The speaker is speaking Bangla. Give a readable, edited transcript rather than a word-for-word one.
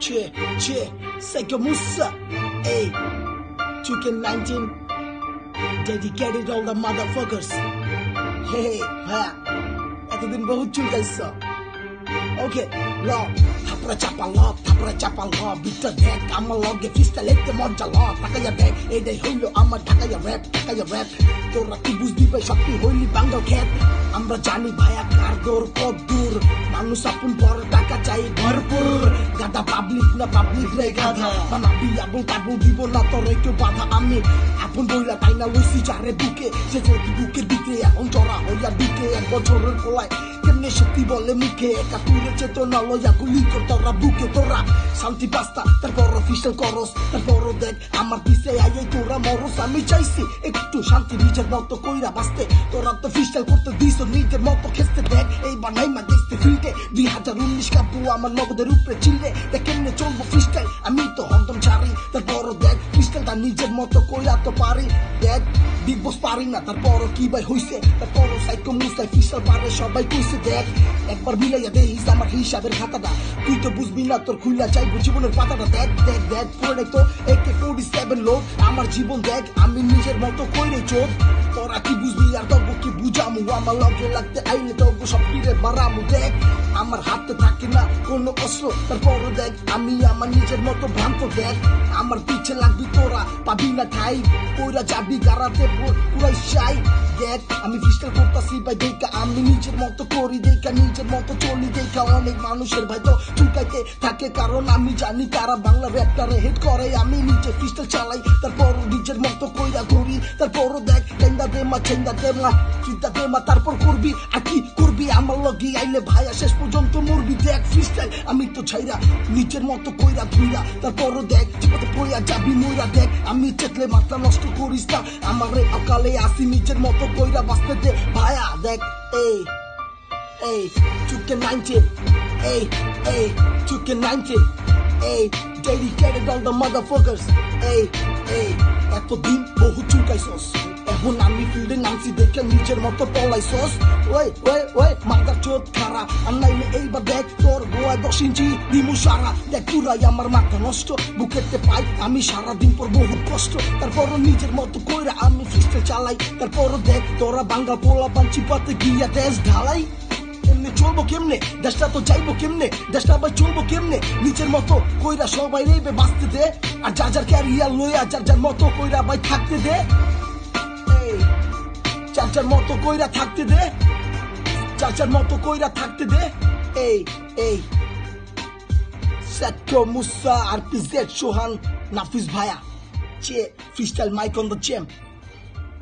Che, Psycho Musa, hey, Chicken 19, dedicated all the motherfuckers. Hey, ভাইয়া এতদিন বহুত চুলকাইছ ওকে ল থাপড়া চাপা ল বিটটা দেখ আমার লগে ফিস্টা লেতে মজা ল টাকাইয়া দেখ এইটাই হইল আমার ঢাকাইয়া র‍্যাপ তোরা কি বুঝবি ভাই সত্যি হইলি বাঙ্গাল খেত আমরা জানি ভাইয়া কার দৌড় কত দূর মানুষ আপন বড় টাকা চাই ভরপুর গাদা পাবলিক না পাবলিক রে গাধা বানাবি আবল দিব না তোরে কেউ বাধা আমি আপন বইলা তাই না লইছি চারে বুকে সে বুকের দিকে এখন চড়া হইয়া দিকে এক বছরের কোলায় কেমনে সত্যি বলে মুখে একাত্তরের চেতনা লইয়া গুলি কর তোরা বুকে তোরা শান্তি পাস্তা তারপর অফিসিয়াল করস তারপর দেখ আমার পিছে আইয়ে তোরা মরস আমি চাইছি একটু শান্তি নিজের মতো কইরা বাঁচতে তোরা তো ফিস্টাল করতে দিস নিজের মতো খেতে দেখ এই বানাই মা দেখতে ফিল্টে 2019 কাপু আমার নগদের উপরে চিল্লে দেখ কেমনে চলবো ফিস্টাল আমি তো হরদম ছাড়ি তারপর দেখ ফিস্টালটা নিজের মতো কইরা তো পারি দেখ বিগ বস পারি না তারপর কি ভাই হইছে তারপর সাইকো মুসাই ফিস্টাল পারে সবাই কইছে দেখ একবার মিলাইয়া দেখিস আমার হিসাবের খাতাটা তুই তো বুঝবি না তোর খুইলা চাইবো জীবনের পাতাটা দেখ পড়ে তো AK-47 লোক আমার জীবন দেখ আমি নিজের মতো কইরে চোখ তোরা কি বুঝবি আর তবু কি বুঝামু আমার লগে লাগতে আইলে তবু সব ফিরে মারামু দেখ আমার হাতে থাকে না কোনো অস্ত্র তারপর দেখ আমি আমার নিজের মতো ভ্রান্ত দেখ আমার পিছে লাগবি তোরা পাবি না ঠাই কইরা যাবি গারাতে পুরাই শাই দেখ আমি ফিস্টাল করতাছি ভাই দেখা আমি নিজের মতো করি দেখা নিজের মতো চলি দেখা অনেক মানুষের ভাই তো চুলকাইতে থাকে কারণ আমি জানি তারা বাংলা র্যাপটারে হেড করে আমি নিজে ফিস্টাল চালাই তারপর নিজের মতো কইরা ঘুরি তারপর দেখ চেন্দা দেমা তারপর করবি আর কি করবি আমার লগে আইলে ভাইয়া শেষ পর্যন্ত মরবি দেখ ফিস্টাল আমি তো ছাইরা নিজের মতো কইরা ধুইরা তারপর দেখ চিপাতে পড়িয়া যাবি মইরা দেখ আমি চেতলে মাথা নষ্ট করিস না আমারে অকালে আসি নিজের মতো কইরা বাঁচতে দে ভাইয়া দেখ এই Chicken 19 এই Chicken 19 এই dedicated all the motherfuckers এই এতদিন বহু চুলকাইছস এখন আমি ফিল্ডে নামছি দেখে নিজের মতো পলাইছস ওই মাথা চোদ খারা আর নাইলে এইবার দেখ তোর গোয়ায় 10 ইঞ্চি দিমু সারা দেখ পুরাই আমার মাথা নষ্ট বুকেতে পাই আমি সারাদিন পর বহু কষ্ট তারপরও নিজের মতো কইরা আমি ফিস্টে চালাই তারপরও দেখ তোরা বাঙ্গা পোলা পাঞ্চি পাতে গিয়া দেশ ঢালাই এমনি চলবো কেমনে দেশটা তো যাইবো কেমনে দেশটা আবার চলবো কেমনে নিজের মতো কইরা সবাই রেবে বাঁচতে দে আর যার ক্যারিয়ার লইয়া যার মতো কইরা ভাই থাকতে দে যার মতো কইরা থাকতে দে যার মতো কইরা থাকতে দে এই Psycho Musa RPZ Sohan Nafiz Bhaiya Che freestyle mic on the jam